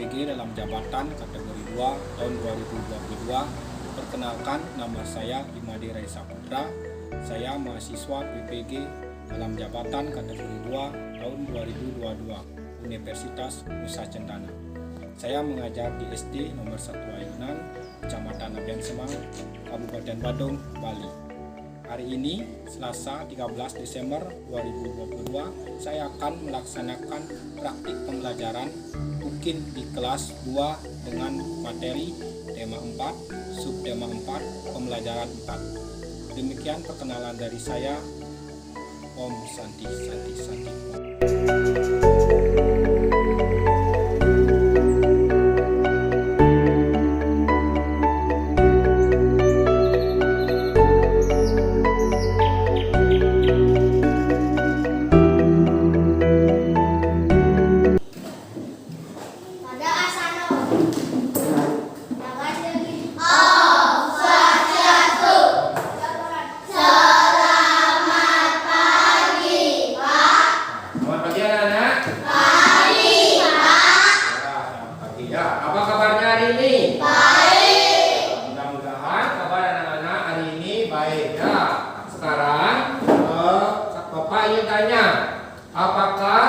PPG dalam jabatan kategori 2 tahun 2022. Perkenalkan, nama saya Imadi Raisa Putra. Saya mahasiswa PPG dalam jabatan kategori 2 tahun 2022 Universitas Nusa Cendana. Saya mengajar di SD nomor 1 Ayunan, Kecamatan Abian Semang, Kabupaten Badung, Bali. Hari ini, Selasa 13 Desember 2022, saya akan melaksanakan praktik pembelajaran mungkin di kelas 2 dengan materi tema 4, subtema 4, pembelajaran 4. Demikian perkenalan dari saya. Om Santi Santi Santi. Apa kabarnya hari ini? Baik. Mudah-mudahan kabar anak-anak hari ini baik ya. Sekarang Bapak ingin tanya, apakah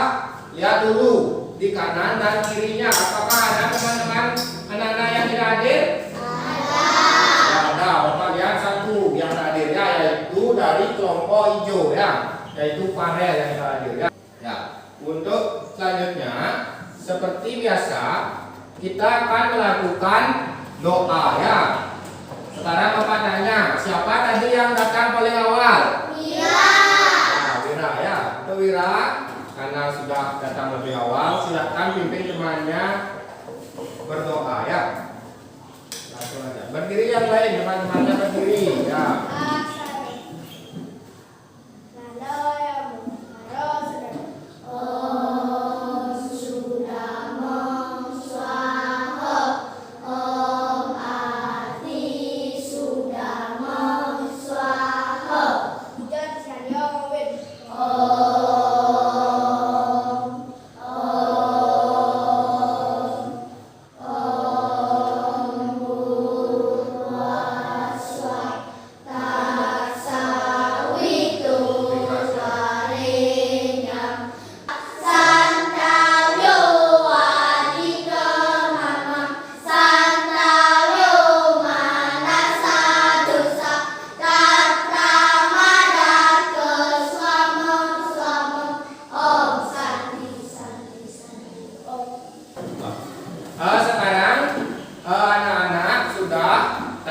lihat dulu di kanan dan kirinya, apakah ada teman-teman anak-anak yang tidak hadir? Ada. Ya, ada. Bapak lihat satu yang hadir ya, yaitu dari kelompok hijau ya, yaitu Farel yang hadir ya. Ya. Untuk selanjutnya, seperti biasa, kita akan melakukan doa ya. Sekarang Bapak tanya, siapa tadi yang datang paling awal? Wira. Nah, Wira ya. Untuk Wira, karena sudah datang lebih awal, silakan pimpin temannya berdoa ya. Langsung aja. Berdiri yang lain, teman-temannya berdiri ya.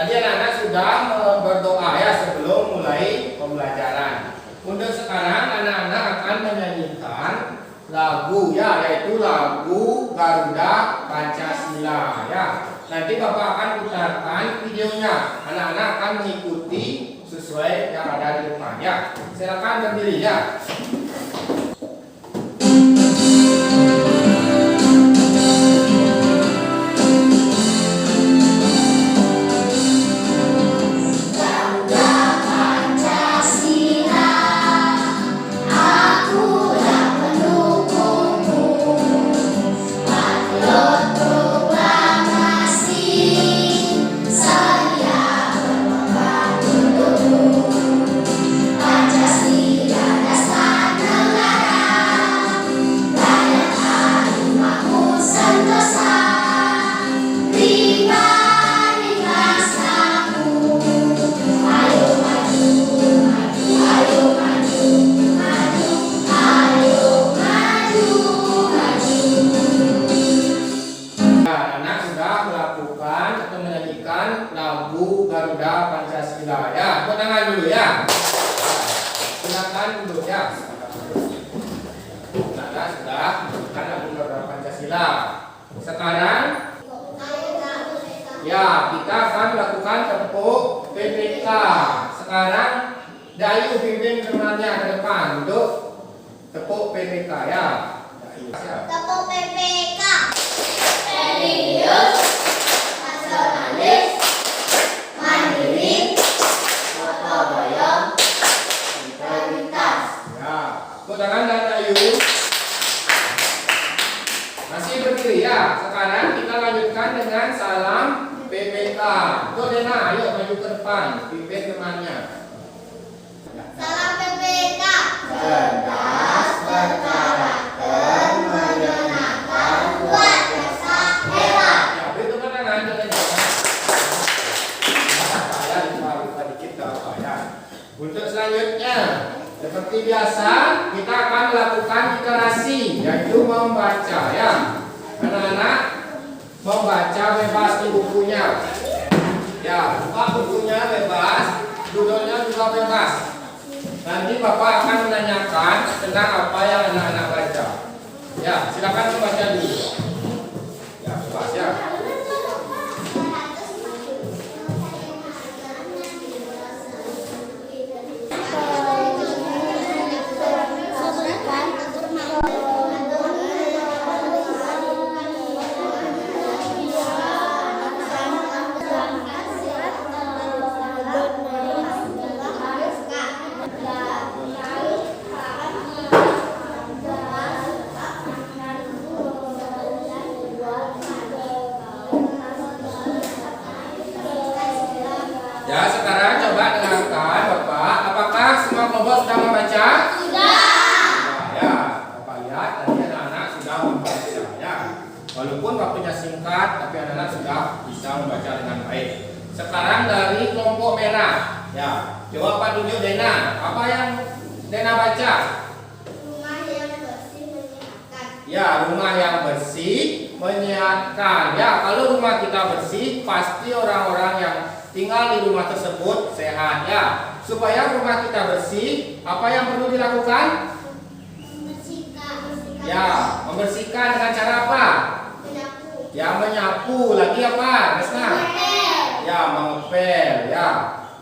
Anak-anak sudah berdoa ya sebelum mulai pembelajaran. Untuk sekarang anak-anak akan menyanyikan lagu ya, yaitu lagu Garuda Pancasila ya. Nanti Bapak akan putarkan videonya. Anak-anak akan mengikuti sesuai yang ada di depan ya. Silakan berdiri ya. Lagu Garuda Pancasila ya. Tepuk tangan dulu ya. Silakan duduk ya. Sudah kan lagu Garuda Pancasila. Sekarang ya, kita akan melakukan tepuk PPK. Sekarang Dayu pimpin temannya ke depan untuk tepuk PPK ya. Tepuk PPK. Religius, nasionalis, mandiri, gotong royong, integritas. Ya, tepuk tangan dan Dayu. Masih berdiri ya. Sekarang dengan salam PPK. Tuh Dena, ayo maju ke depan, pimpin temannya. Salam PPK. Cerdas, berkarakter, menyenangkan, luar biasa, hebat. Ya, beri tepuk tangan untuk Dena. Saya lupa dikit gak apa ya. Untuk selanjutnya, seperti biasa, kita akan melakukan literasi, yaitu membaca ya. Anak-anak membaca bebas di bukunya. Ya, buka bukunya bebas, judulnya juga bebas. Nanti Bapak akan menanyakan tentang apa yang anak-anak baca. Ya, silakan membaca dulu. Ya, bebas ya. Ya, sekarang coba dengarkan Bapak. Apakah semua kelompok sudah membaca? Ya, Bapak lihat tadi anak-anak sudah membaca ya. Walaupun waktunya singkat, tapi anak-anak sudah bisa membaca dengan baik. Sekarang dari kelompok merah. Ya, coba Pak tunjuk Dena. Apa yang Dena baca? Rumah yang bersih menyenangkan. Ya, rumah yang bersih menyehatkan. Ya, kalau rumah kita bersih, pasti orang-orang yang tinggal di rumah tersebut sehat ya. Supaya rumah kita bersih, apa yang perlu dilakukan? Membersihkan. Ya, membersihkan dengan cara apa? Menyapu. Ya, menyapu. Lagi apa? Resna? Mengepel. Ya, mengepel ya.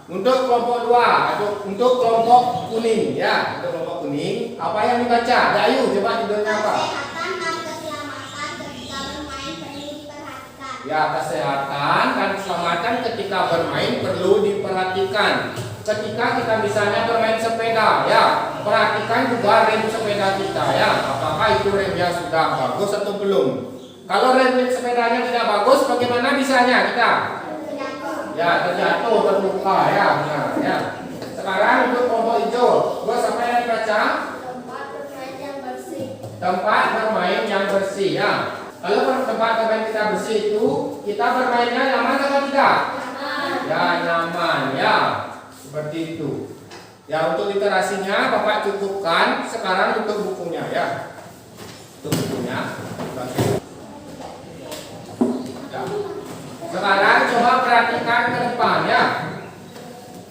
Untuk kelompok 2 atau untuk kelompok kuning ya. Untuk kelompok kuning, apa yang dibaca? Dayu, coba judulnya apa? Kesehatan dan keselamatan ketika bermain perlu diperhatikan. Ya, kesehatan dan keselamatan ketika bermain perlu diperhatikan. Ketika kita misalnya bermain sepeda, ya, perhatikan juga rem sepeda kita, ya. Apakah itu remnya sudah bagus atau belum? Kalau rem sepedanya tidak bagus, bagaimana bisanya kita? Ya, terjatuh, terluka, ya, benar, ya. Sekarang untuk kelompok hijau, bos apa yang dibaca? Tempat bermain yang bersih. Tempat bermain yang bersih, ya. Kalau tempat bermain kita bersih itu, kita bermainnya nyaman atau tidak? Ya, nyaman, ya. Seperti itu. Ya, untuk literasinya Bapak cukupkan. Sekarang untuk bukunya, ya. Untuk bukunya. Ya. Sekarang coba perhatikan ke depan, ya.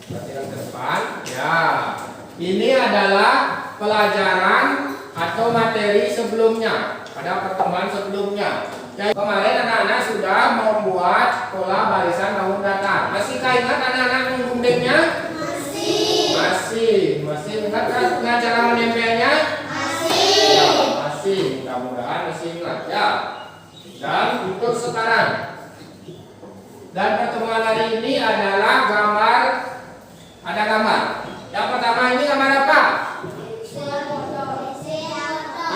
Perhatikan ke depan. Ya. Ini adalah pelajaran atau materi sebelumnya pada pertemuan sebelumnya. Ya, kemarin anak-anak sudah membuat pola barisan bangun datar. Masihkah ingat anak-anak mengguntingnya? Masih ingat kan cara menempelnya? Ya, masih. Mudah-mudahan masih ingat ya. Dan untuk sekarang. Dan pertemuan hari ini adalah gambar. Ada gambar. Yang pertama ini gambar apa?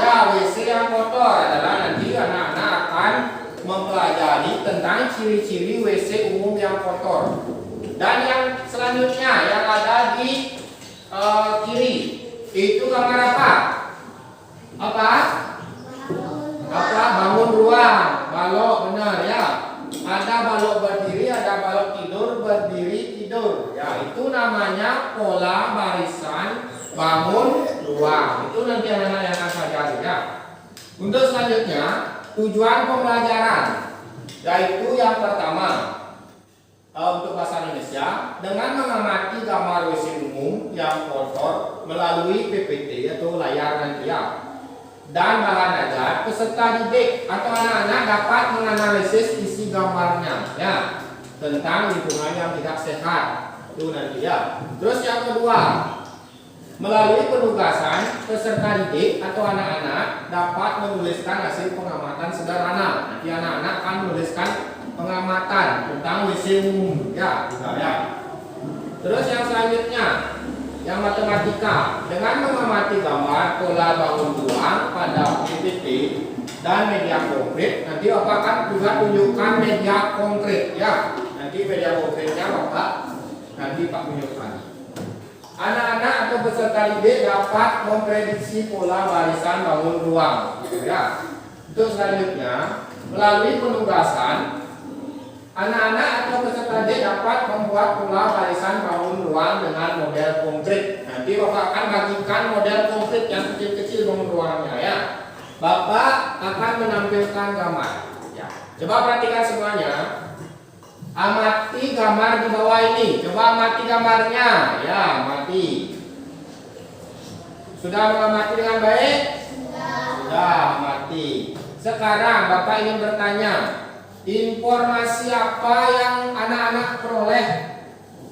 Ya, WC yang kotor adalah nanti anak-anak akan mempelajari tentang ciri-ciri WC umum yang kotor. Dan yang selanjutnya yang ada di kiri itu gambar apa? Apa? Bangun ruang. Balok, benar ya. Ada balok berdiri, ada balok tidur, berdiri tidur. Ya, itu namanya pola barisan bangun ruang. Itu nanti anak-anak yang akan pelajari ya. Untuk selanjutnya tujuan pembelajaran, yaitu yang pertama untuk bahasa Indonesia dengan mengamati gambar WC umum yang kotor melalui PPT atau layar nanti ya. Dan bahan ajar peserta didik atau anak-anak dapat menganalisis isi gambarnya ya tentang lingkungan yang tidak sehat itu nanti ya. Terus yang kedua, melalui penugasan peserta didik atau anak-anak dapat menuliskan hasil pengamatan sederhana. Nanti anak-anak akan menuliskan pengamatan tentang WC umum ya, ya. Terus yang selanjutnya, yang matematika dengan mengamati gambar pola bangun ruang pada PPT dan media konkret. Nanti Bapak akan juga tunjukkan media konkret ya. Nanti media konkretnya Bapak nanti Pak tunjukkan. Anak-anak atau peserta didik dapat memprediksi pola barisan bangun ruang ya. Untuk selanjutnya, melalui penugasan, anak-anak atau peserta didik dapat membuat pola barisan bangun ruang dengan model konkret. Nanti Bapak akan bagikan model konkret yang kecil-kecil bangun ruangnya ya. Bapak akan menampilkan gambar. Ya. Coba perhatikan semuanya. Amati gambar di bawah ini. Coba amati gambarnya. Ya, amati. Sudah mengamati dengan baik? Sudah amati. Sekarang Bapak ingin bertanya, informasi apa yang anak-anak peroleh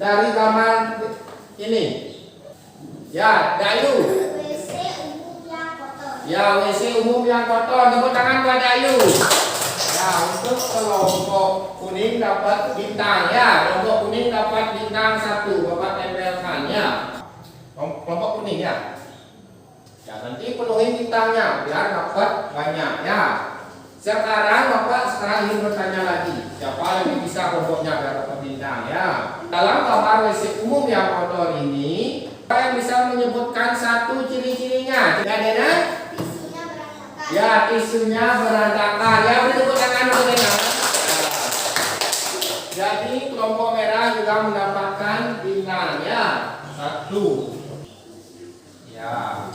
dari gambar ini? Ya, Dayu. WC umum yang kotor. Ya, WC umum yang kotor. Tepuk tangan buat Dayu. Ya, untuk kelompok kuning dapat bintang ya. Kelompok kuning dapat bintang 1. Bapak tempelkan ya. Kelompok kuning ya. Ya, nanti penuhin bintangnya biar dapat banyak ya. Sekarang Bapak ingin bertanya lagi, siapa lebih bisa kelompoknya biar dapat bintang ya. Dalam gambar WC umum yang kotor ini, Bapak yang bisa menyebutkan satu ciri-cirinya. Tidak ada? Tisunya berantakan. Ya, tisunya berantakan. Ya, beri tepuk tangan untuk Dena. Jadi kelompok merah juga mendapatkan bintang ya. 1. Ya.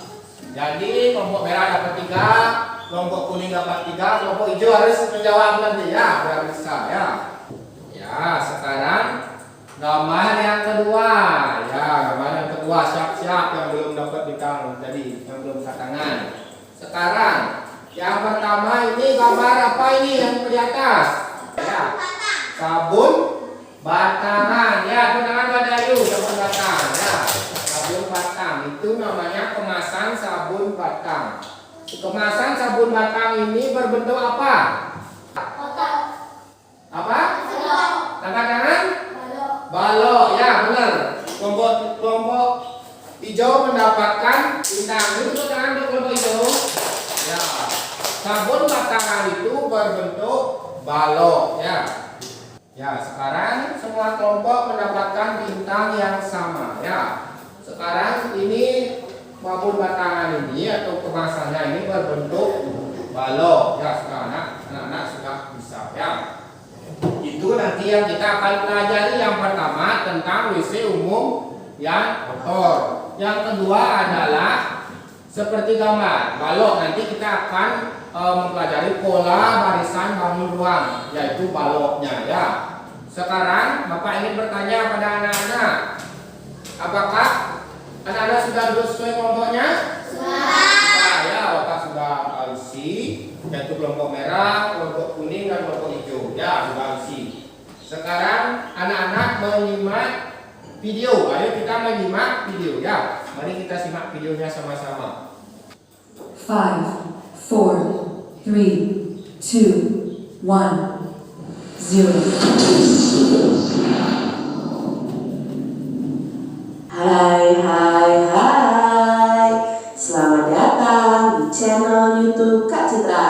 Jadi kelompok merah dapat 3, kelompok kuning dapat 3, kelompok hijau harus menjawab nanti ya, biar bisa ya. Ya, sekarang gambar yang kedua. Ya, gambar yang kedua siap-siap yang belum dapat bintang tadi, yang belum angkat tangan. Sekarang yang pertama ini gambar apa ini yang di atas? Ya. Sabun batangan. Ya, tangan Badayu, sabun batang ya. Sabun batang itu namanya kemasan sabun batang. Kemasan sabun batang ini berbentuk apa? Kotor. Apa? Balok. Angkat tangan? Balok. Balok, ya benar. Kelompok hijau mendapatkan bintang. Itu tangan untuk kelompok hijau. Ya. Sabun batangan itu berbentuk balok ya. Ya, sekarang semua kelompok mendapatkan bintang yang sama ya. Sekarang ini sabun batangan ini atau kemasannya ini berbentuk balok ya. Sekarang anak-anak sudah bisa ya. Itu nanti yang kita akan pelajari. Yang pertama tentang WC umum yang kotor. Yang kedua adalah seperti gambar balok. Nanti kita akan mempelajari pola barisan bangun ruang, yaitu baloknya ya. Sekarang Bapak ingin bertanya pada anak-anak, apakah anak-anak sudah duduk sesuai kelompoknya? Sudah ya, Bapak sudah isi, yaitu kelompok merah, kelompok kuning dan kelompok hijau ya, sudah isi. Sekarang anak-anak menyimak video. Ayo kita menyimak video ya. Mari kita simak videonya sama-sama. 5, 4, 3, 2, 1, 0. Hai, selamat datang di channel YouTube Kak Citra.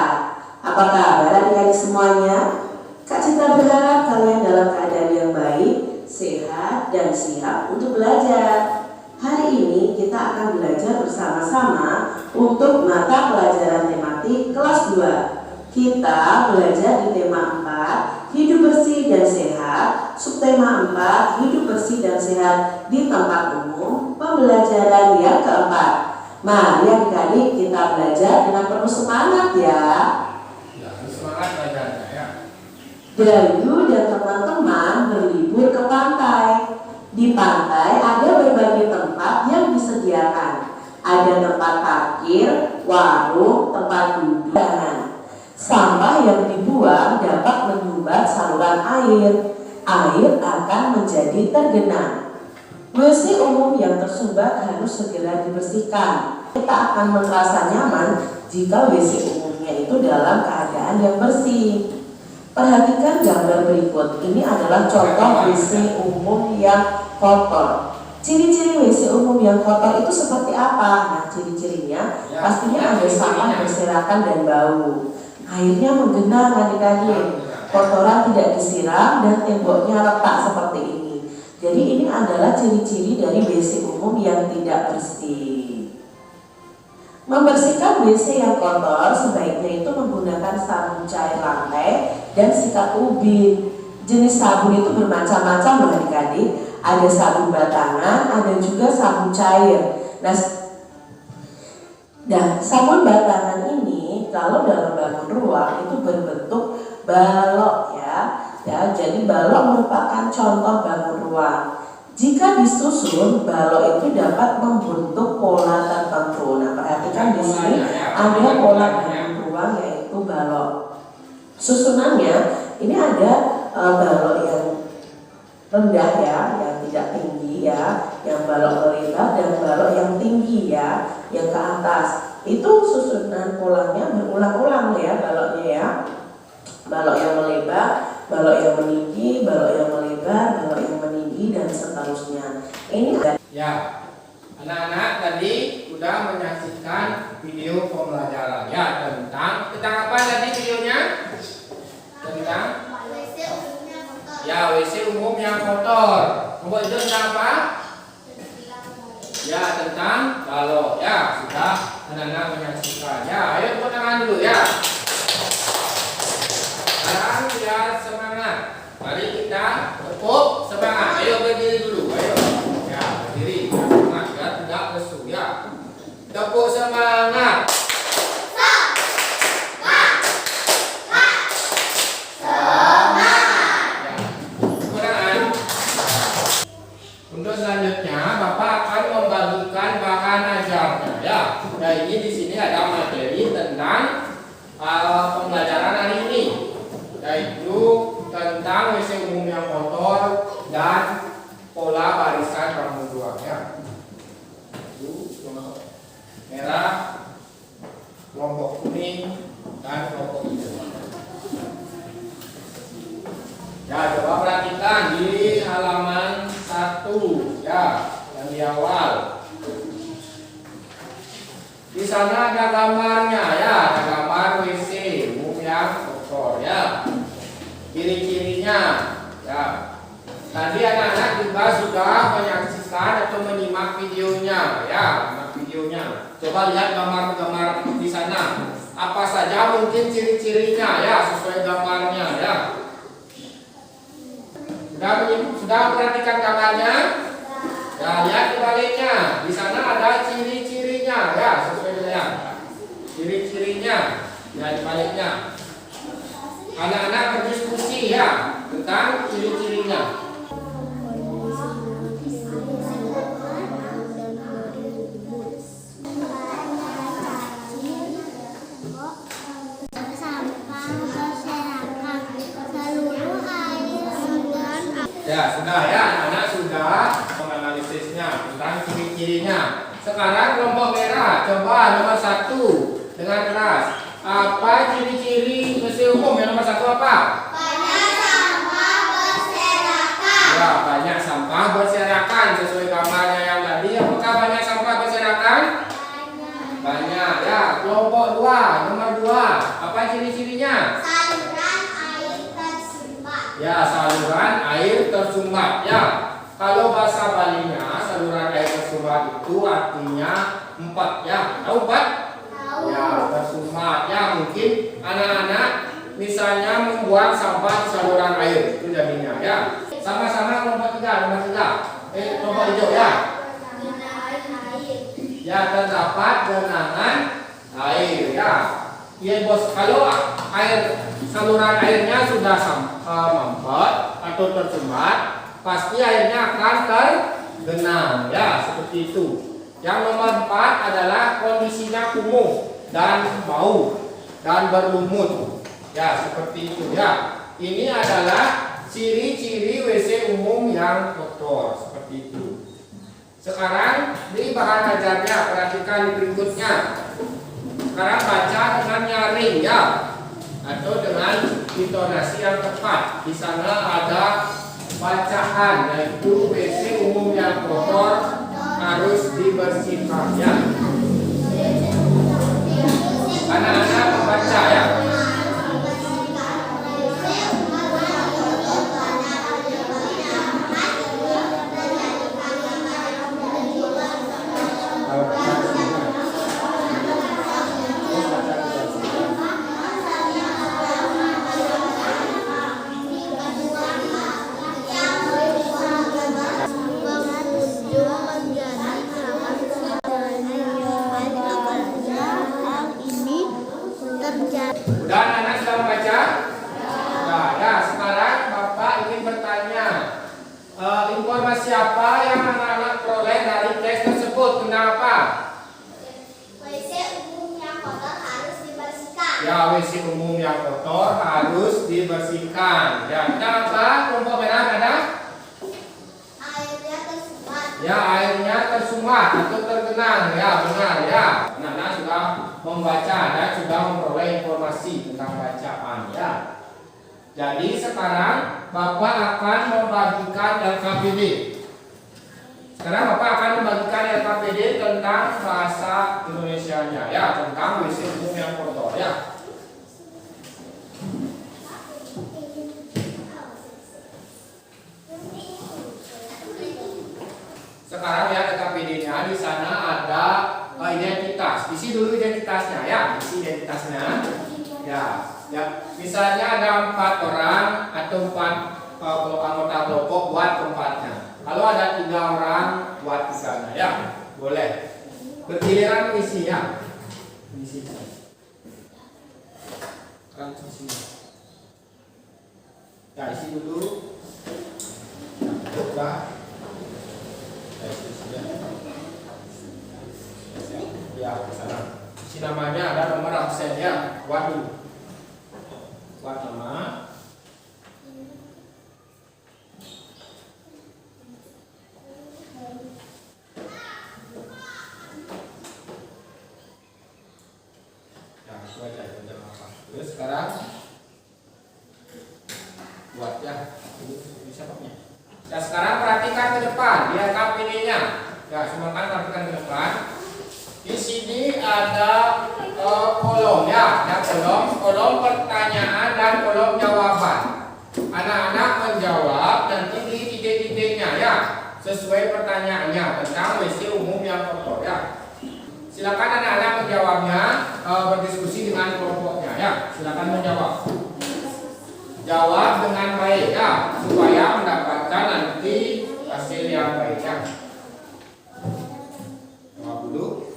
Apa kabar adik-adik semuanya? Kak Citra berharap kalian dalam keadaan yang baik, sehat, dan siap untuk belajar. Hari ini kita akan belajar bersama-sama untuk mata pelajaran tematik kelas 2. Kita belajar di tema 4, hidup bersih dan sehat, subtema 4, hidup bersih dan sehat di tempat umum, pembelajaran yang keempat. Mari adik-adik kita belajar dengan penuh semangat ya. Ya, semangat belajarnya ya. Dayu dan teman-teman berlibur ke pantai. Di pantai ada berbagai tempat yang disediakan. Ada tempat parkir, warung, tempat duduk, dan sampah yang dibuang dapat menyumbat saluran air. Air akan menjadi tergenang. WC umum yang tersumbat harus segera dibersihkan. Kita akan merasa nyaman jika WC umumnya itu dalam keadaan yang bersih. Perhatikan gambar berikut. Ini adalah contoh WC umum yang kotor. Ciri-ciri WC umum yang kotor itu seperti apa? Nah, ciri-cirinya pastinya ada sampah berserakan dan bau. Airnya menggenang adik-adik. Kotoran tidak disiram dan temboknya retak seperti ini. Jadi ini adalah ciri-ciri dari WC umum yang tidak bersih. Membersihkan WC yang kotor sebaiknya itu menggunakan sabun cair lantai dan sikat ubin. Jenis sabun itu bermacam-macam loh adik-adik. Ada sabun batangan, ada juga sabun cair. Nah, sabun batangan ini kalau dalam bangun ruang itu berbentuk balok ya. Jadi balok merupakan contoh bangun ruang. Jika disusun, balok itu dapat membentuk pola tertentu. Nah, perhatikan di sini ada pola bangun ruang yaitu balok. Susunannya ini ada balok yang rendah ya, yang tidak tinggi ya, yang balok melebar dan balok yang tinggi ya, yang ke atas. Itu susunan polanya berulang-ulang ya baloknya ya. Balok yang melebar, balok yang meninggi, balok yang melebar, balok yang meninggi dan seterusnya. Ini ya, anak-anak tadi sudah menyaksikan video pembelajaran ya tentang apa tadi videonya? Tentang WC umumnya kotor. ya WC umum yang kotor. Kemudian itu tentang apa? Ya tentang balok ya sudah anak-anak menyaksikan ya. Ayo tepuk tangan dulu ya. Sekarang ya semangat. Mari kita tepuk semangat. Ayo berdiri dulu. Ayo. Ya berdiri. Ya, semangat ya tidak lesu ya. Tepuk semangat. Untuk selanjutnya, Bapak akan membagikan bahan ajarnya ya. Nah, ini di sini ada materi tentang pembelajaran hari ini, yaitu tentang WC umum yang kotor dan pola barisan bangun ruang ya. Merah, kelompok kuning, dan kelompok hijau. Ya, coba perhatikan di halaman 1 ya, yang di awal. Di sana ada gambarnya ya, ada gambar WC umum yang kotor ya. Ciri-cirinya ya. Tadi anak-anak juga sudah menyaksikan atau menyimak videonya ya, videonya. Coba lihat gambar-gambar di sana. Apa saja mungkin ciri-cirinya ya, sesuai gambarnya ya. Sudah perhatikan gambarnya? Ya, lihat kebaliknya. Di sana ada ciri-cirinya ya, sesuai dengan ciri-cirinya. Ya, dibaliknya. Anak-anak berdiskusi ya tentang ciri-cirinya. Ya, sudah ya, anak-anak sudah menganalisisnya tentang ciri-cirinya. Sekarang kelompok merah, coba nomor 1 dengan keras. Apa ciri-ciri WC umum yang nomor 1 apa? Banyak sampah berserakan. Ya, banyak sampah berserakan sesuai gambarnya yang tadi. Apakah banyak sampah berserakan? Banyak ya. Kelompok 2, nomor 2. Apa ciri-cirinya? Saluran air tersumbat. Ya, saluran air tersumbat ya. Kalau bahasa Balinya saluran air tersumbat itu artinya 4 ya. Tahu 4? Tahu. Ya, tersumbat ya. Mungkin anak-anak misalnya membuang sampah di saluran air itu jadinya ya. Sama-sama kelompok 3, nomor 3. Kelompok hijau ya. Genangan air. Ya, terdapat genangan air ya. Ya bos, kalau air saluran airnya sudah mampet atau tersumbat, pasti airnya akan tergenang ya, seperti itu. Yang nomor 4 adalah kondisinya kumuh dan bau dan berlumut ya, seperti itu ya. Ini adalah ciri-ciri WC umum yang kotor, seperti itu. Sekarang di bahan ajarnya, perhatikan di berikutnya. Sekarang baca dengan nyaring ya, atau dengan intonasi yang tepat. Di sana ada bacaan, yaitu WC umum yang kotor harus dibersihkan ya. Anak-anak membaca ya. Informasi apa yang anak-anak peroleh dari teks tersebut? Kenapa? WC umum yang kotor harus dibersihkan. Ya, WC umum yang kotor harus dibersihkan. Ya, kenapa? Kelompok merah ada? Airnya tersumbat. Ya, airnya tersumbat atau tergenang. Ya, benar ya. Anak-anak sudah membaca dan sudah memperoleh informasi tentang bacaan ya. Jadi sekarang Bapak akan membagikan LKPD. Sekarang Bapak akan membagikan LKPD tentang bahasa Indonesianya ya, tentang WC umum yang kotor ya. Sekarang ya LKPD-nya di sana ada identitas. Isi dulu identitasnya ya, isi identitasnya. Ya, ya. Misalnya ada 4 orang atau 4 anggota kelompok buat tempatnya. Kalau ada 3 orang buat di sana ya, boleh. Bergiliran mengisi ya. Mengisi. Kan sini. Ya, isi dulu. Coba. Ya, sana. Isi namanya ada nomor absennya. Buat dulu. Buat nama. Ya, itu aja apa. Terus sekarang buat ya. Ini bisa paknya. Ya, sekarang perhatikan ke depan di LKPD-nya. Ya, semuanya perhatikan ke depan. Di sini ada kolom ya, ada kolom pertanyaan dan kolom jawaban. Anak-anak menjawab nanti di titik-titiknya ya, sesuai pertanyaannya tentang WC umum yang kotor ya. Silakan anak-anak menjawabnya, berdiskusi dengan kelompoknya ya. Silakan menjawab. Jawab dengan baik ya, supaya mendapatkan nanti hasil yang baik ya. Jawab dulu.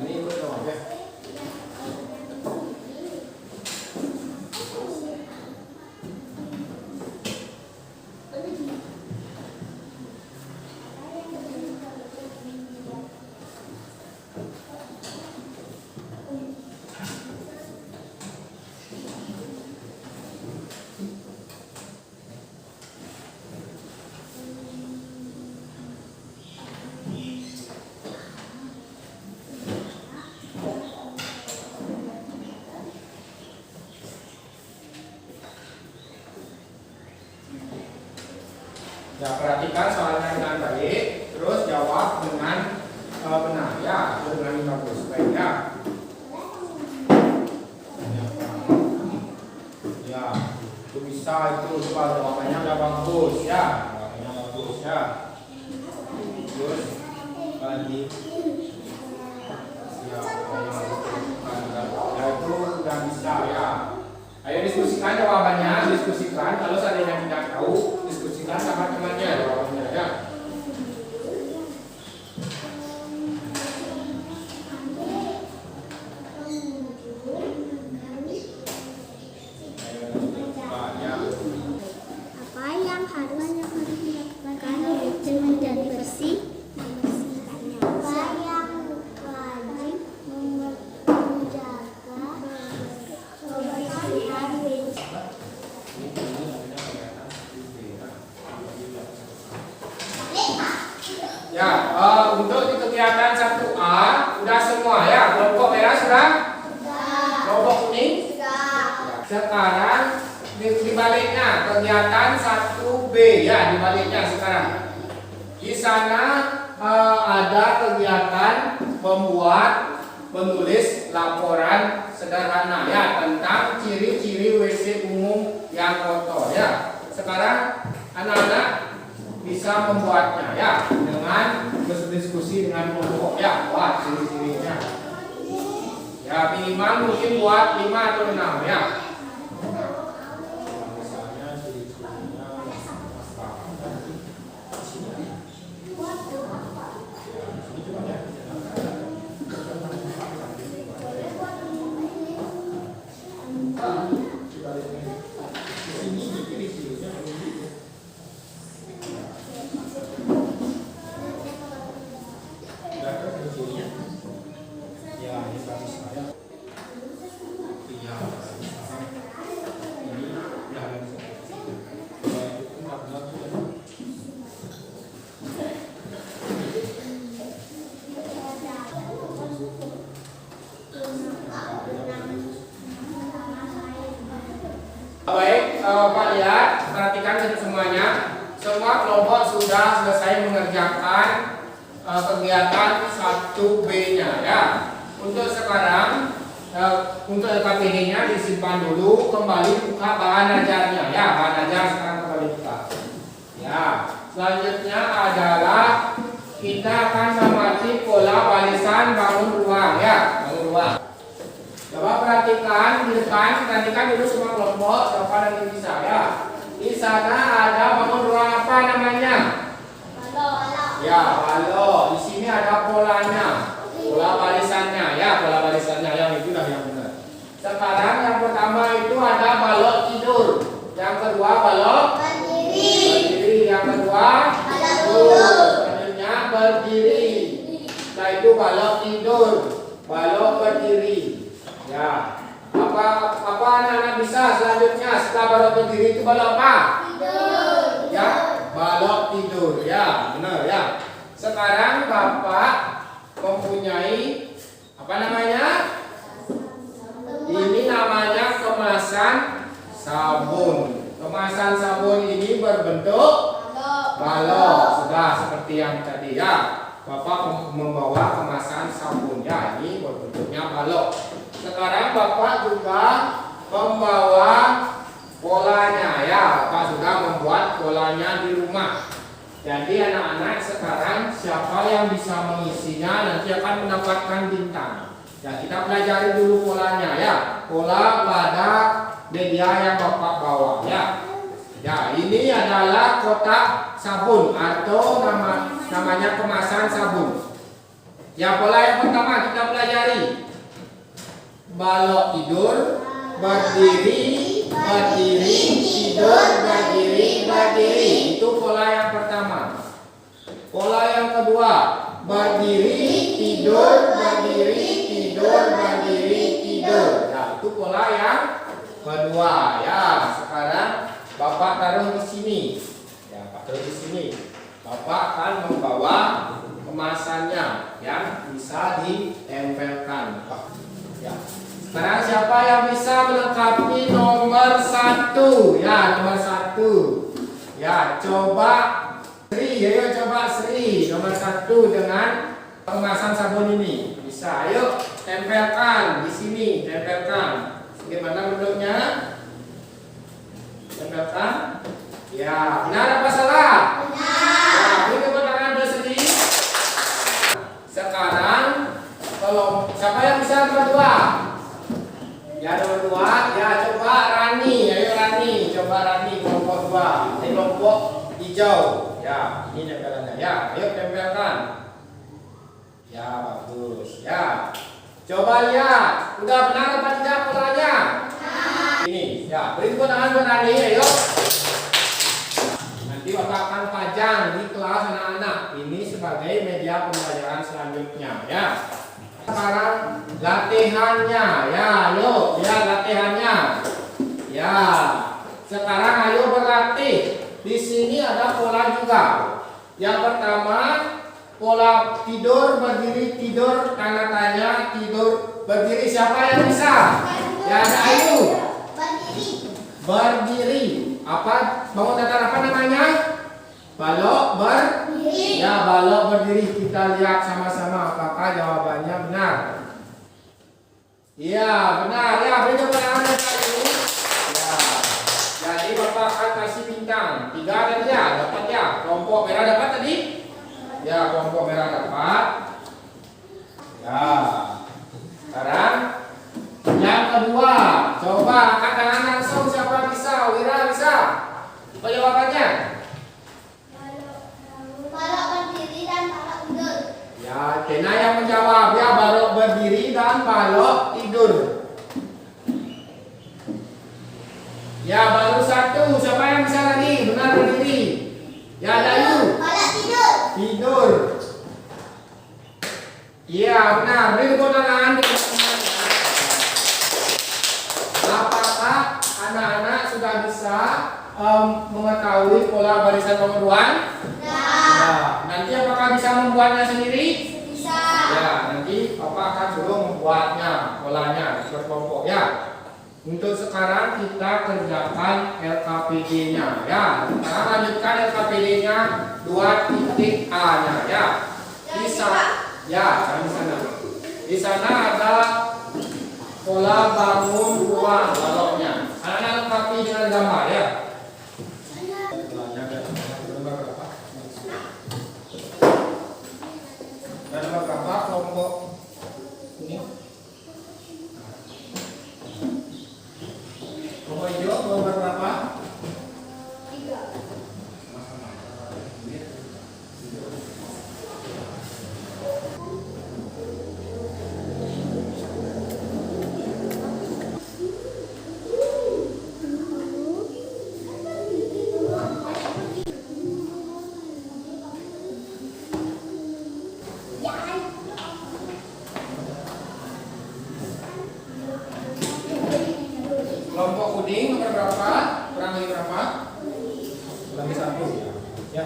Ini ikut jawab ya. Ya, perhatikan soalnya dengan baik, terus jawab dengan benar ya, dengan bagus baik ya. Ya, itu bisa itu coba jawabannya udah bagus ya, jawabannya bagus ya. Terus lagi ya, ya itu udah bisa ya. Ayo diskusikan jawabannya, diskusikan. Kalau seandainya tidak tahu, diskusikan sama temannya jawabannya ya. Apa yang harus dilakukan untuk menjadi bersih? Membersihkannya. Apa yang wajib menjaga kebersihan WC? Ya, untuk di kegiatan 1A udah semua ya. Kelompok merah sudah? Kelompok kuning? Sekarang dibaliknya kegiatan 1B ya, dibaliknya sekarang. Di sana ada kegiatan menulis laporan sederhana ya tentang ciri-ciri WC umum yang kotor ya. Sekarang anak-anak bisa membuatnya ya dengan berdiskusi dengan kelompok ya, buat ciri-cirinya. Ya, minimal mungkin buat 5 atau 6 ya. Misalnya ciri-cirinya apa? Baik, Pak lihat, perhatikan semuanya. Semua kelompok sudah selesai mengerjakan kegiatan 1B-nya ya. Untuk sekarang untuk LKPD-nya disimpan dulu, kembali buka bahan ajarnya ya. Bahan ajar sekarang kembali buka. Ya, selanjutnya adalah kita akan mengamati pola barisan bangun ruang ya, bangun ruang. Coba perhatikan di depan, perhatikan dulu semua kelompok, siapa yang bisa ya. Di sana ada bangun ruang apa namanya? Ya, balok. Di sini ada polanya, pola barisannya ya, pola barisannya yang itu dah yang benar. Sekarang yang pertama itu ada balok tidur, yang kedua balok berdiri, yang kedua tidur, selanjutnya berdiri. Setelah itu balok tidur, balok berdiri. Ya, apa anak-anak bisa selanjutnya setelah balok berdiri itu balok apa? Tidur. Ya, balok tidur ya, benar ya. Sekarang Bapak mempunyai apa namanya? Ini namanya kemasan sabun. Kemasan sabun ini berbentuk balok, sudah seperti yang tadi ya. Bapak membawa kemasan sabun ya, ini berbentuknya balok. Sekarang Bapak juga membawa polanya ya. Bapak sudah membuat polanya di rumah. Jadi anak-anak sekarang siapa yang bisa mengisinya nanti akan mendapatkan bintang. Ya, kita pelajari dulu polanya ya. Pola pada media yang Bapak bawa ya. Ya, ini adalah kotak sabun atau namanya kemasan sabun. Ya, pola yang pertama kita pelajari. Balok tidur, berdiri, berdiri, tidur, berdiri, berdiri. Itu pola yang pertama. Pola yang kedua, berdiri, tidur, berdiri, tidur, berdiri, tidur. Nah, itu pola yang kedua. Ya, sekarang Bapak taruh di sini. Ya, Bapak taruh di sini. Bapak akan membawa kemasannya yang bisa ditempelkan. Ya. Sekarang siapa yang bisa melengkapi nomor 1? Ya, nomor 1. Ya, coba Sri, ayo coba Sri nomor 1 dengan kemasan sabun ini. Bisa, ayo tempelkan di sini, tempelkan. Bagaimana bentuknya? Tempelkan. Ya, benar apa salah? Benar. Ya, beri tepuk tangan untuk Sri. Sekarang kalau siapa yang bisa nomor 2? Ya, nomor 2, ya coba Rani, ayo Rani, coba Rani kelompok 2. Ini kelompok hijau. Ya, ini tempelannya. Ya, ayo tempelkan. Ya, bagus. Ya. Coba lihat, udah benar apa tidak polanya? Ini, ya, beri tepuk tangan buat Rani, ayo. Nanti Bapak akan pajang di kelas anak-anak. Ini sebagai media pembelajaran selanjutnya, ya. Sekarang latihannya, ya, lo, ya latihannya, ya. Sekarang ayo berlatih. Di sini ada pola juga. Yang pertama, pola tidur, berdiri, tidur, tanda tanya, tidur, berdiri. Siapa yang bisa? Ya, ada Ayu. Berdiri. Apa? Bangun datar apa namanya? Balok berdiri. Ya, balok berdiri. Kita lihat sama-sama apakah jawabannya benar. Iya, benar. Ya, beri tepuk tangan dulu. Ya. Jadi Bapak akan kasih bintang. 3 tadi ya, dapat ya. Kelompok merah dapat tadi? Ya, kelompok merah dapat. Ya. Sekarang yang kedua, coba angkat tangan langsung siapa bisa? Wira bisa? Apa jawabannya? Balok berdiri dan balok tidur. Ya, Kena yang menjawab ya, balok berdiri dan balok tidur. Ya, baru 1. Siapa yang bisa tadi? Benar berdiri. Ya, Dayu. Balok tidur. Tidur. Iya, benar. Beri tepuk tangan. Apakah anak-anak sudah bisa mengetahui pola barisan penguruan? Nah, nanti apakah bisa membuatnya sendiri? Bisa. Ya, nanti Bapak akan suruh membuatnya polanya berkelompok ya. Untuk sekarang kita kerjakan LKPD-nya ya. Sekarang lanjutkan LKPD-nya 2.A-nya ya. Bisa ya, di sana. Di sana ada pola bangun ruang baloknya. Anak-anak lengkapi dengan gambar ya. Dan nomor berapa kelompok ini? Kelompok hijau nomor berapa? 3. Kelompok kuning nomor berapa? Kurang lagi berapa? Lagi 1 ya.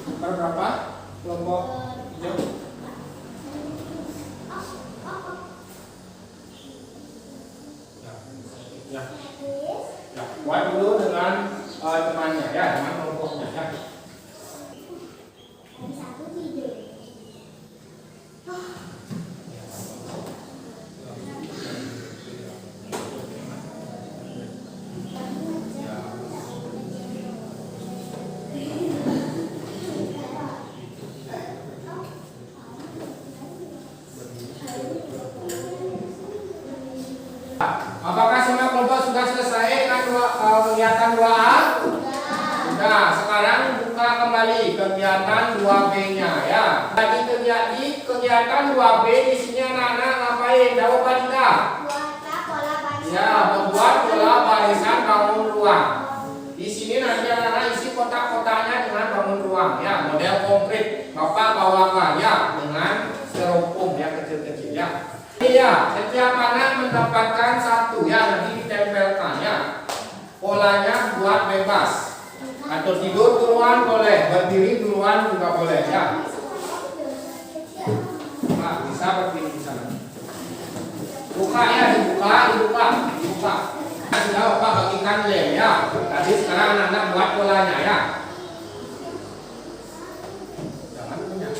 Nomor berapa? Kelompok hijau. Ya. Ya, buat dulu dengan temannya ya, dengan kelompoknya ya. Apakah semua kelompok sudah selesai dengan kegiatan 2A? Sudah. Sekarang buka kembali kegiatan 2B-nya ya. Jadi kegiatan 2B di sini anak-anak ngapain? Jawab apa tidak? Ya, membuat pola barisan bangun ruang. Di sini nanti anak-anak isi kotak-kotaknya dengan bangun ruang ya, model konkret. Bapak bawakan ya dengan styrofoam yang kecil-kecil ya. Iya, setiap anak mendapatkan 1 ya, nanti ditempelkan ya. Polanya buat bebas. Atau tidur duluan boleh, berdiri duluan juga boleh ya. Nah, bisa berdiri di sana. Buka ya, dibuka. Sudah Bapak bagikan lem ya. Tadi sekarang anak-anak buat polanya ya. Jangan punya.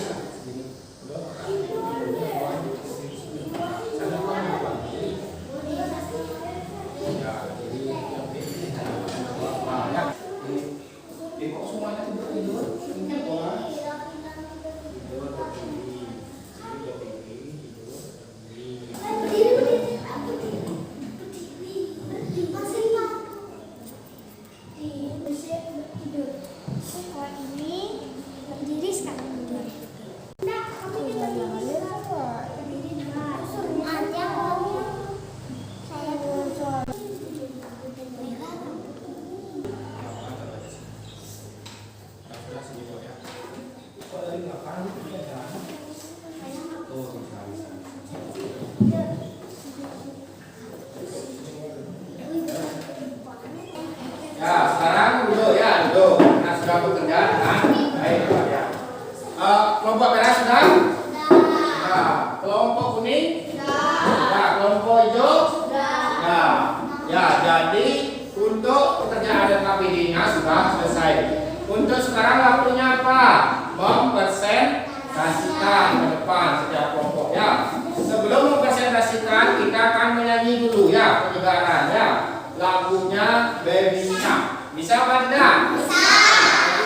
Ya, sekarang duduk ya, duduk. Nah, sudah bekerja dengan baik ya. Kelompok merah sudah? Nah, kelompok kuning? Nah, kelompok hijau? Ya, jadi untuk pekerjaan LKPD-nya sudah selesai. Untuk sekarang waktunya apa? Mempresentasikan ke depan setiap kelompok ya. Sebelum mempresentasikan, kita akan menyanyi dulu ya penyegaran ya. Lagunya Baby Shark. Bisa apa tidak? Bisa.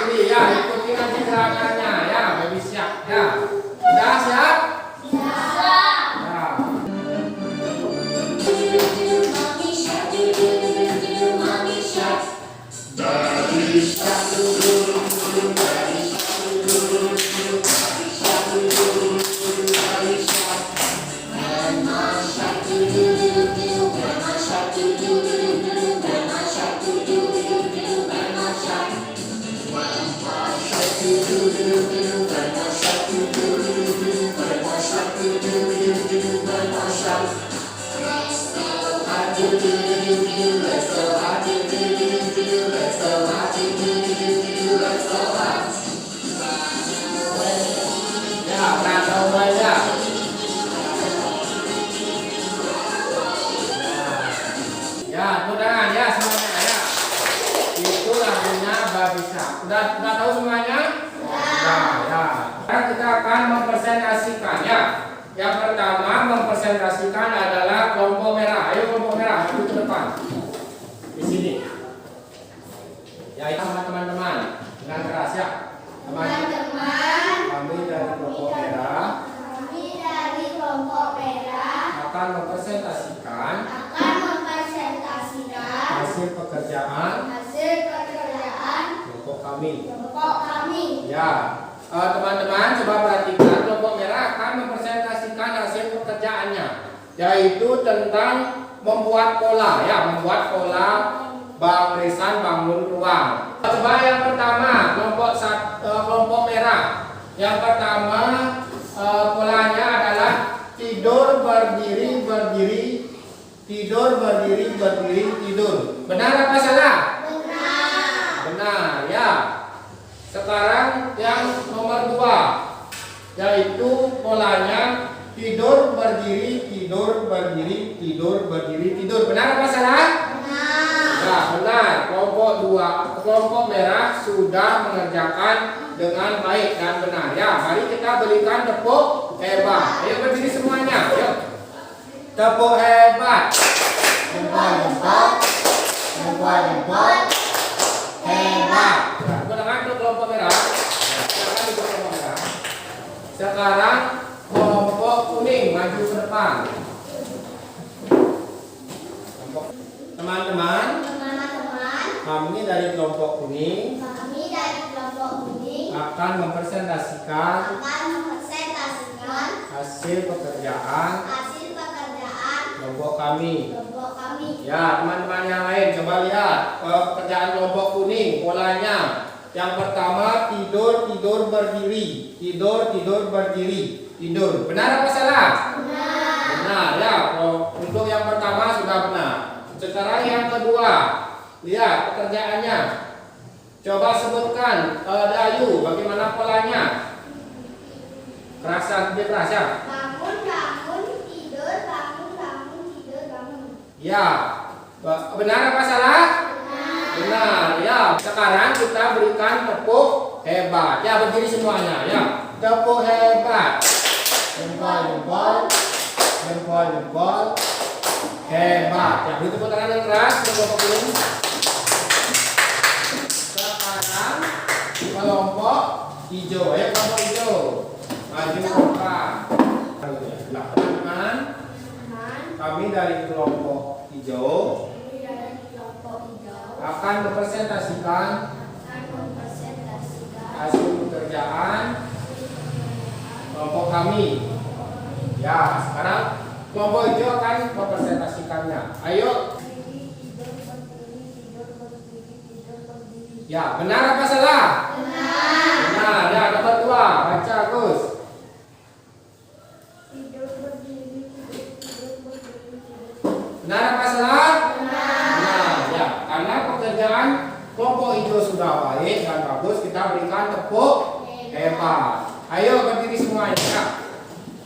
Ini ya, ikuti nanti gerakannya ya, Baby Shark ya. Sudah siap? Bisa. Ya. semuanya. Ya, tepuk tangan ya semuanya ya. Itu lagunya Babisa. Udah tahu semuanya? Nah, ya. Sekarang kita akan mempresentasikannya. Yang pertama mempresentasikan adalah kelompok merah. Ayo kelompok merah, maju ke depan. Di sini. Ya, sama teman-teman. Dengan keras ya. Teman-teman, Kami dari kelompok merah kami dari kelompok merah akan mempresentasikan hasil pekerjaan kelompok kami. kelompok kami. Ya, teman-teman coba perhatikan, kelompok merah akan mempresentasikan hasil pekerjaannya, yaitu tentang membuat pola, ya, membuat pola barisan bangun ruang. Coba yang pertama, kelompok merah. Yang pertama polanya adalah tidur berdiri berdiri, tidur berdiri berdiri tidur. Benar apa salah? Benar ya. Sekarang yang nomor 2, yaitu polanya tidur berdiri tidur berdiri tidur berdiri tidur. Benar apa salah? Ya, benar. Kelompok merah sudah mengerjakan dengan baik dan benar ya. Mari kita berikan tepuk hebat. Ayo berdiri semuanya. Ayo. Tepuk hebat. Hebat. Hebat. Hebat. Tepuk tangan untuk kelompok merah. Silakan untuk kelompok merah. Sekarang kelompok kuning maju ke depan. Teman-teman, kami dari kelompok kuning akan mempresentasikan hasil pekerjaan kelompok kami. Ya, teman-teman yang lain coba lihat pekerjaan kelompok kuning polanya. Yang pertama tidur tidur berdiri, tidur tidur berdiri, tidur. Benar apa salah? Benar ya. Untuk yang pertama sudah benar. Sekarang yang kedua, lihat pekerjaannya. Coba sebutkan Dayu, bagaimana polanya? Kerasa, dia kerasa. Bangun, tidur, tidur, bangun. Ya, benar apa salah? Benar ya. Sekarang kita berikan tepuk hebat. Ya, berdiri semuanya ya. Tepuk hebat. Jempol. Hebat. Ya, beri tepuk tangan yang keras untuk kelompok kuning. Sekarang kelompok hijau. Ayo kelompok hijau. Maju ke depan. Nah, teman-teman, kami dari kelompok hijau akan mempresentasikan hasil pekerjaan kelompok kami. Ya, sekarang kelompok hijau akan mempresentasikannya. Ayo. Ya, benar apa salah? Benar. Ya, nomor 2. Baca Agus. Benar apa salah? Benar. Ya, karena pekerjaan kelompok hijau sudah baik dan bagus, kita berikan tepuk hebat. Ayo berdiri semuanya.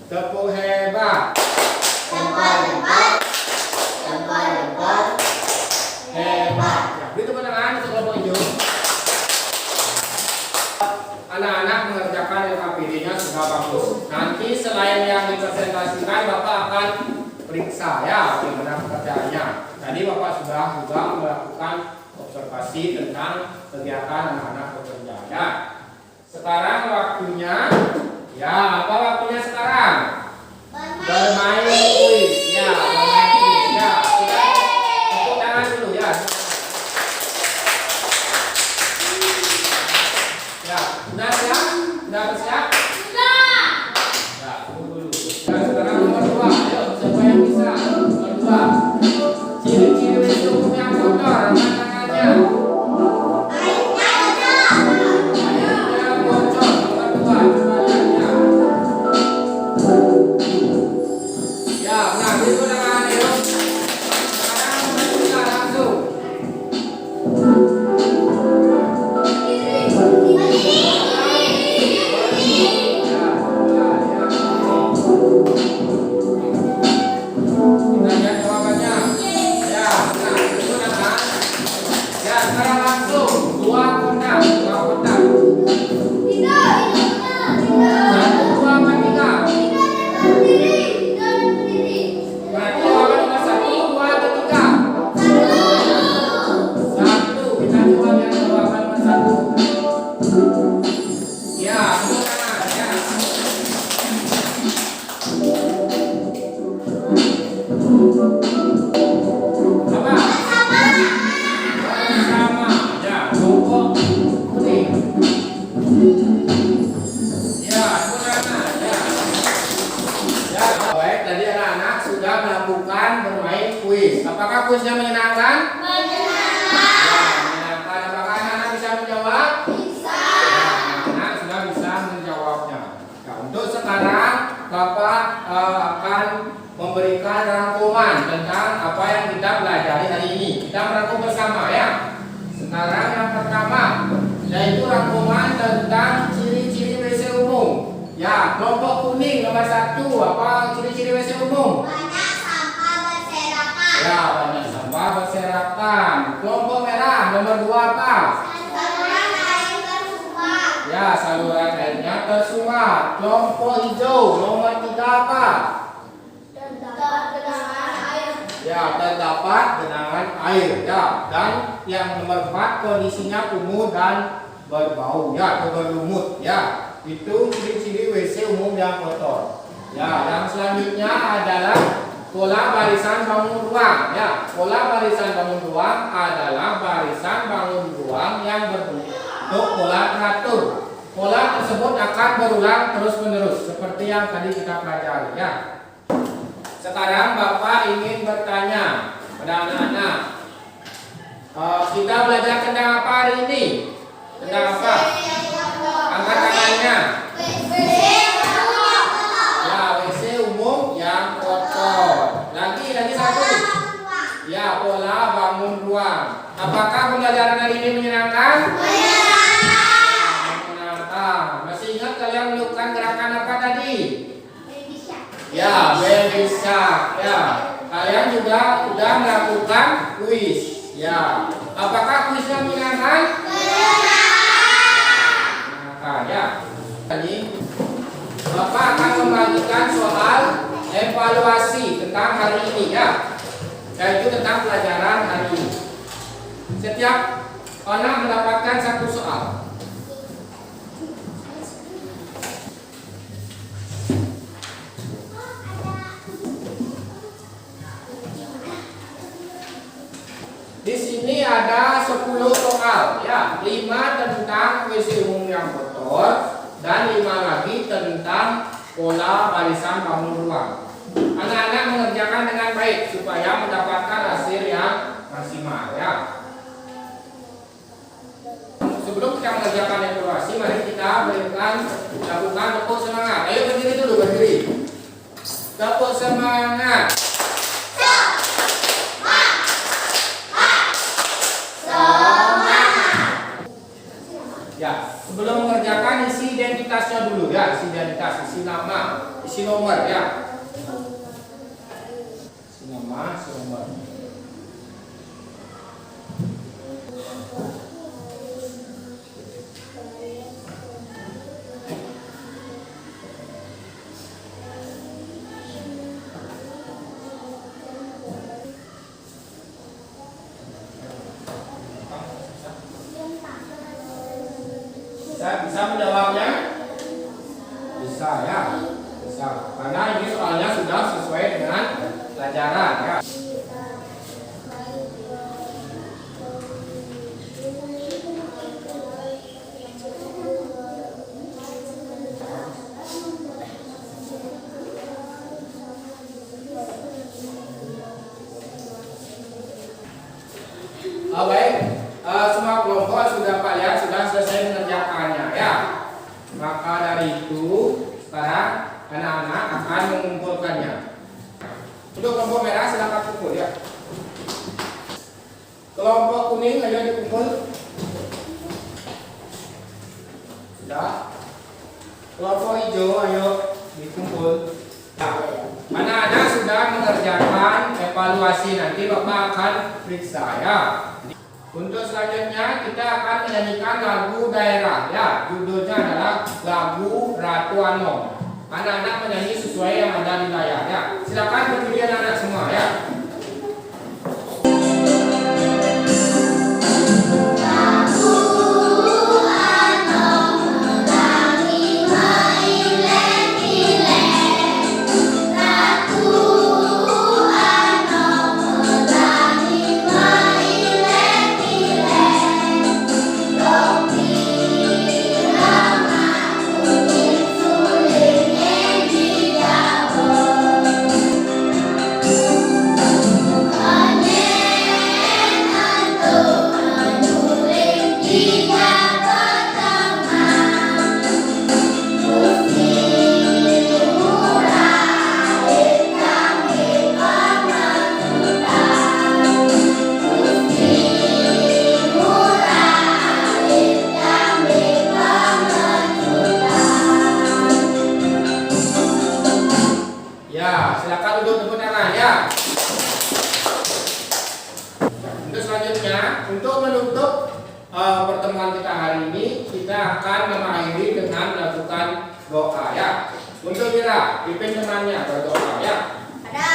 Tepuk hebat. Hebat. Ya, beri tepuk tangan untuk kelompok hijau. Anak-anak mengerjakan LKPD-nya sudah bagus. Nanti selain yang dipresentasikan, Bapak akan periksa ya bagaimana pekerjaannya. Tadi Bapak sudah juga melakukan observasi tentang kegiatan anak-anak bekerja ya. Sekarang waktunya, ya apa waktunya sekarang? Bermain kuis. Ya, bermain kuis. Ya, kita tepuk tangan dulu ya. Ya, sudah siap? Sudah bersiap? Ya, tunggu dulu. Ya, sekarang nomor 2. Ayo, siapa yang bisa? Nomor 2. Ciri-ciri tubuh yang kotor, angkat tangannya. Airnya bocor. Nomor 2, coba lihat ya. Apakah kuisnya menyenangkan? Ya, menyenangkan. Apakah anak-anak bisa menjawab? Ya, anak-anak sudah bisa menjawabnya. Nah, untuk sekarang Bapak akan memberikan rangkuman tentang apa yang kita pelajari hari ini. Kita merangkum bersama ya. Sekarang yang pertama yaitu rangkuman tentang ciri-ciri WC umum. Ya, kelompok kuning nomor 1, apa ciri-ciri WC umum? Banyak sampah berserakan. Ya, banyak sampah berserakan. Kelompok merah nomor 2 apa? Saluran air bersumbat. Ya, saluran airnya tersumbat. Kelompok hijau nomor 3 apa? Genangan air. Ya, terdapat genangan air. Ya, dan yang nomor 4 kondisinya kumuh dan berbau ya, atau berlumut ya. Itu ciri-ciri WC umum yang kotor. Ya, yang selanjutnya adalah pola barisan bangun ruang. Ya, pola barisan bangun ruang adalah barisan bangun ruang yang berbentuk pola teratur. Pola tersebut akan berulang terus-menerus seperti yang tadi kita pelajari ya. Sekarang Bapak ingin bertanya pada anak-anak. Kita belajar tentang apa hari ini? Tentang apa? Angkat tangannya. Ya, WC umum yang kotor. Lagi satu. Ya, pola bangun ruang. Apakah pembelajaran hari ini menyenangkan? Menyenangkan. Masih ingat kalian melakukan gerakan apa tadi? Ya, baby shark. Ya, kalian juga sudah melakukan kuis. Ya, apakah kuisnya menyenangkan? Menyenangkan ya. Tadi Bapak akan membagikan soal evaluasi tentang hari ini ya, yaitu tentang pelajaran hari ini. Setiap anak mendapatkan satu soal. Di sini ada 10 soal ya, 5 tentang WC umum yang kotor dan 5 lagi tentang pola barisan bangun ruang. Anak-anak mengerjakan dengan baik supaya mendapatkan hasil yang maksimal ya. Sebelum kita mengerjakan evaluasi, mari kita lakukan tepuk semangat. Ayo berdiri dulu, berdiri. Tepuk semangat. Ya, sebelum mengerjakan isi identitasnya dulu ya, isi identitas, isi nama, isi nomor ya. Isi nama, isi nomor. Bisa menjawabnya? Bisa ya, bisa. Karena ini soalnya sudah sesuai dengan pelajaran ya. Baik, semua kelompok sudah Pak lihat sudah selesai mengerjakannya ya. Maka dari itu sekarang anak-anak akan mengumpulkannya. Untuk kelompok merah silakan kumpul ya. Kelompok kuning ayo dikumpul. Sudah. Kelompok hijau ayo dikumpul. Ya. Anak-anak sudah mengerjakan evaluasi, nanti Bapak akan periksa ya. Untuk selanjutnya kita akan menyanyikan lagu daerah ya. Judulnya adalah lagu Ratu Anom. Anak-anak menyanyi sesuai yang ada di layar ya. Silakan berdiri anak-anak semua ya. Suling Ya, silakan untuk tepuk tangan ya. Untuk selanjutnya, untuk menutup pertemuan kita hari ini, kita akan mengakhiri dengan melakukan doa ya. Untuk Mira, pimpin temannya berdoa ya. Pada